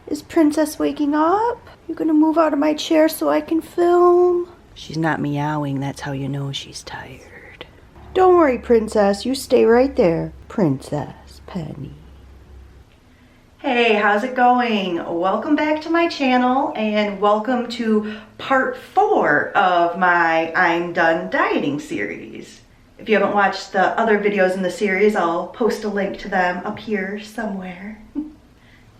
Is Princess waking up? You gonna move out of my chair so I can film? She's not meowing, that's how you know she's tired. Don't worry, Princess, you stay right there. Princess Penny. Hey, how's it going? Welcome back to my channel and welcome to part 4 of my I'm Done Dieting series. If you haven't watched the other videos in the series, I'll post a link to them up here somewhere.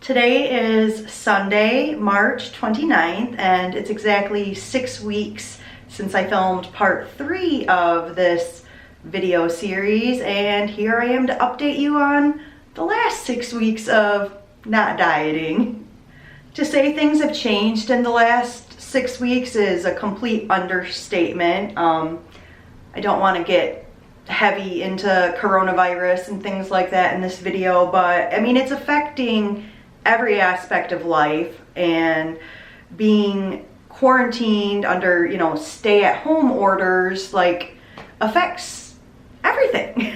Today is Sunday, March 29th, and it's exactly 6 weeks since I filmed part 3 of this video series, and here I am to update you on the last 6 weeks of not dieting. To say things have changed in the last 6 weeks is a complete understatement. I don't want to get heavy into coronavirus and things like that in this video, but I mean, it's affecting every aspect of life, and being quarantined under, you know, stay-at-home orders, like, affects everything.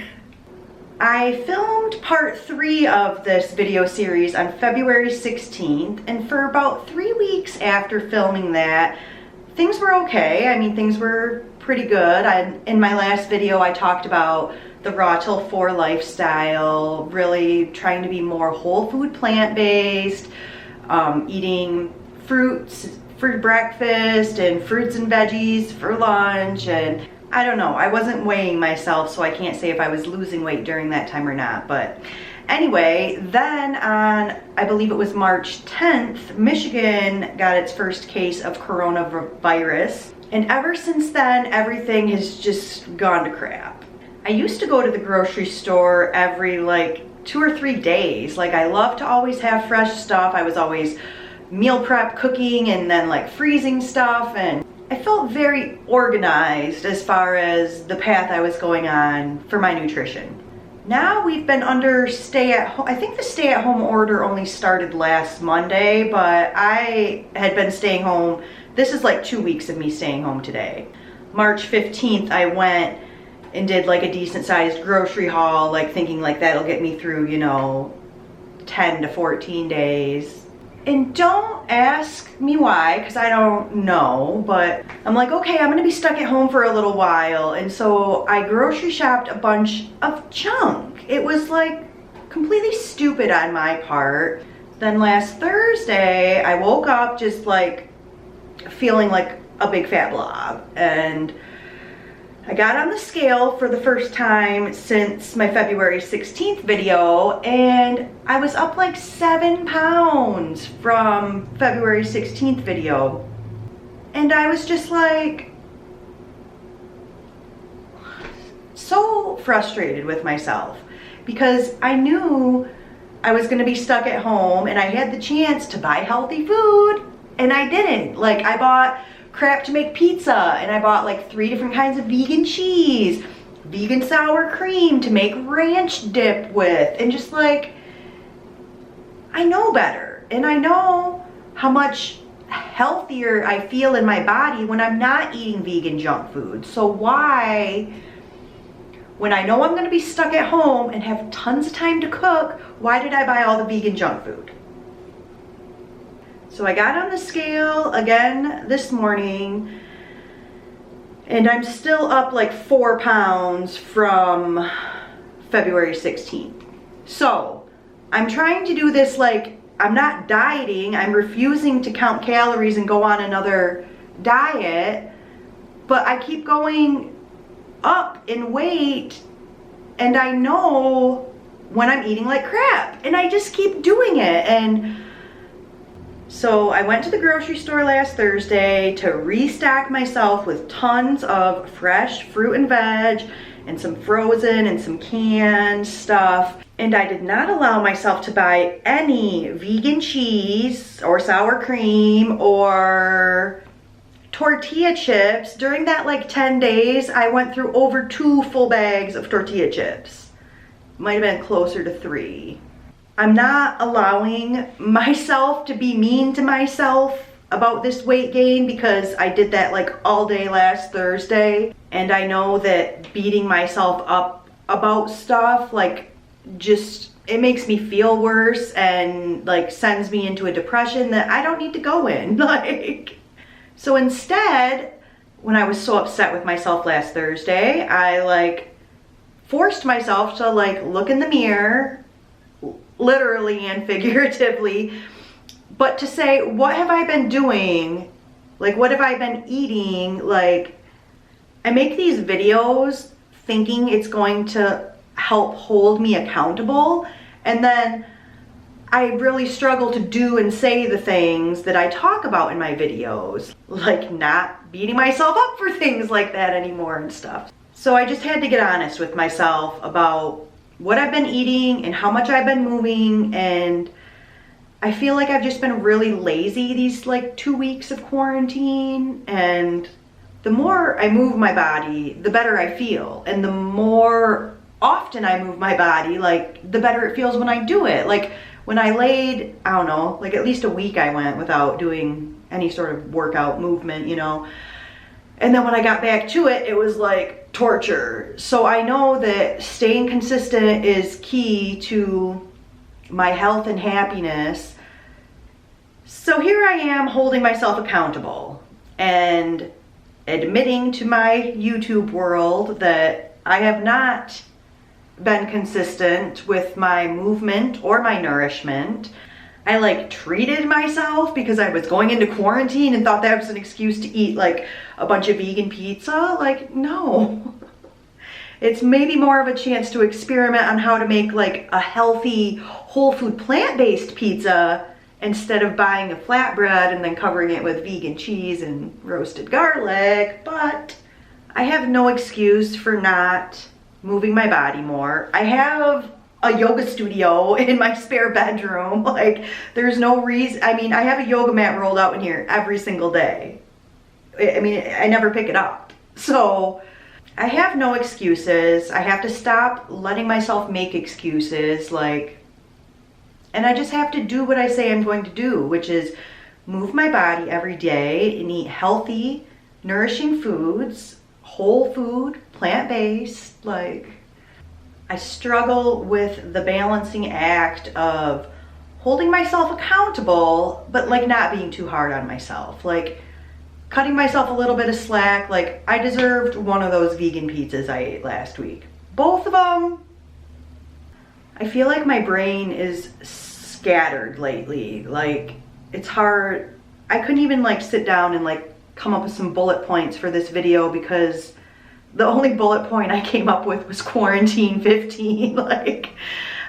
I filmed part 3 of this video series on February 16th, and for about 3 weeks after filming that, things were okay. I mean, things were pretty good. In my last video, I talked about the Raw Till 4 lifestyle, really trying to be more whole food, plant-based, eating fruits for breakfast and fruits and veggies for lunch, and I don't know, I wasn't weighing myself, so I can't say if I was losing weight during that time or not. But anyway, then on, I believe it was March 10th, Michigan got its first case of coronavirus, and ever since then, everything has just gone to crap. I used to go to the grocery store every like 2 or 3 days. Like, I love to always have fresh stuff. I was always meal prep cooking and then like freezing stuff, and I felt very organized as far as the path I was going on for my nutrition. Now we've been under stay-at-home. I think the stay-at-home order only started last Monday, but I had been staying home. This is like 2 weeks of me staying home today. March 15th, I went and did like a decent sized grocery haul, like thinking like that'll get me through, you know, 10 to 14 days. And don't ask me why, because I don't know, but I'm like, okay, I'm gonna be stuck at home for a little while. And so I grocery shopped a bunch of junk. It was like completely stupid on my part. Then last Thursday, I woke up just like feeling like a big fat blob, and I got on the scale for the first time since my February 16th video, and I was up like 7 pounds from February 16th video. And I was just like so frustrated with myself, because I knew I was gonna be stuck at home and I had the chance to buy healthy food, and I didn't. Like, I bought crap to make pizza, and I bought like 3 different kinds of vegan cheese, vegan sour cream to make ranch dip with, and just like, I know better, and I know how much healthier I feel in my body when I'm not eating vegan junk food. So why, when I know I'm going to be stuck at home and have tons of time to cook, why did I buy all the vegan junk food? So I got on the scale again this morning, and I'm still up like 4 pounds from February 16th. So I'm trying to do this, like, I'm not dieting, I'm refusing to count calories and go on another diet, but I keep going up in weight, and I know when I'm eating like crap, and I just keep doing it. And so I went to the grocery store last Thursday to restock myself with tons of fresh fruit and veg, and some frozen and some canned stuff. And I did not allow myself to buy any vegan cheese or sour cream or tortilla chips. During that like 10 days, I went through over 2 full bags of tortilla chips. Might have been closer to 3. I'm not allowing myself to be mean to myself about this weight gain, because I did that like all day last Thursday, and I know that beating myself up about stuff like just it makes me feel worse and like sends me into a depression that I don't need to go in. Like, so instead, when I was so upset with myself last Thursday, I like forced myself to like look in the mirror, literally and figuratively, but to say, what have I been doing? Like, what have I been eating? Like, I make these videos thinking it's going to help hold me accountable, and then I really struggle to do and say the things that I talk about in my videos, like not beating myself up for things like that anymore and stuff. So I just had to get honest with myself about what I've been eating and how much I've been moving, and I feel like I've just been really lazy these like 2 weeks of quarantine, and the more I move my body, the better I feel, and the more often I move my body, like the better it feels when I do it. Like when I laid, I don't know, like at least a week I went without doing any sort of workout movement, you know. And then when I got back to it, it was like torture. So I know that staying consistent is key to my health and happiness. So here I am holding myself accountable and admitting to my YouTube world that I have not been consistent with my movement or my nourishment. I like treated myself because I was going into quarantine and thought that was an excuse to eat like a bunch of vegan pizza. Like, no. It's maybe more of a chance to experiment on how to make like a healthy, whole food, plant-based pizza instead of buying a flatbread and then covering it with vegan cheese and roasted garlic. But I have no excuse for not moving my body more. I have a yoga studio in my spare bedroom. Like, there's no reason. I mean, I have a yoga mat rolled out in here every single day. I mean, I never pick it up. So I have no excuses. I have to stop letting myself make excuses, like, and I just have to do what I say I'm going to do, which is move my body every day and eat healthy, nourishing foods, whole food, plant-based. Like, I struggle with the balancing act of holding myself accountable, but like not being too hard on myself. Like cutting myself a little bit of slack. Like, I deserved one of those vegan pizzas I ate last week. Both of them. I feel like my brain is scattered lately. Like, it's hard. I couldn't even like sit down and like come up with some bullet points for this video because the only bullet point I came up with was quarantine 15. Like,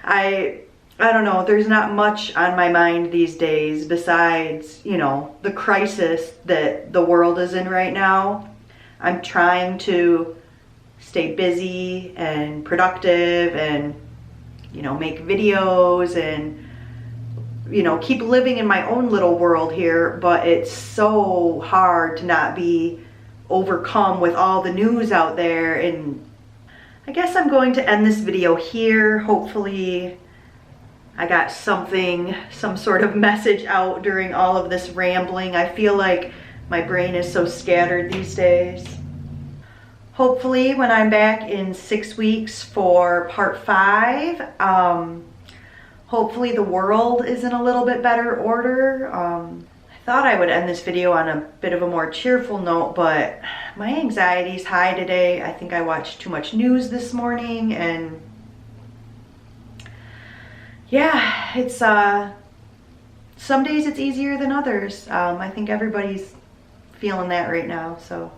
I don't know, there's not much on my mind these days besides, you know, the crisis that the world is in right now. I'm trying to stay busy and productive and, you know, make videos and, you know, keep living in my own little world here, but it's so hard to not be overcome with all the news out there. And I guess I'm going to end this video here. Hopefully I got something, some sort of message out during all of this rambling. I feel like my brain is so scattered these days. Hopefully when I'm back in 6 weeks for part 5, hopefully the world is in a little bit better order. I thought I would end this video on a bit of a more cheerful note, but my anxiety's high today. I think I watched too much news this morning, and yeah, it's some days it's easier than others. I think everybody's feeling that right now. So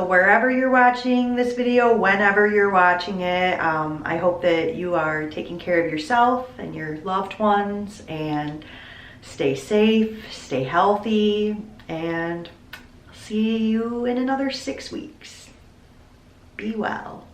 wherever you're watching this video, whenever you're watching it, I hope that you are taking care of yourself and your loved ones, and stay safe, stay healthy, and I'll see you in another 6 weeks. Be well.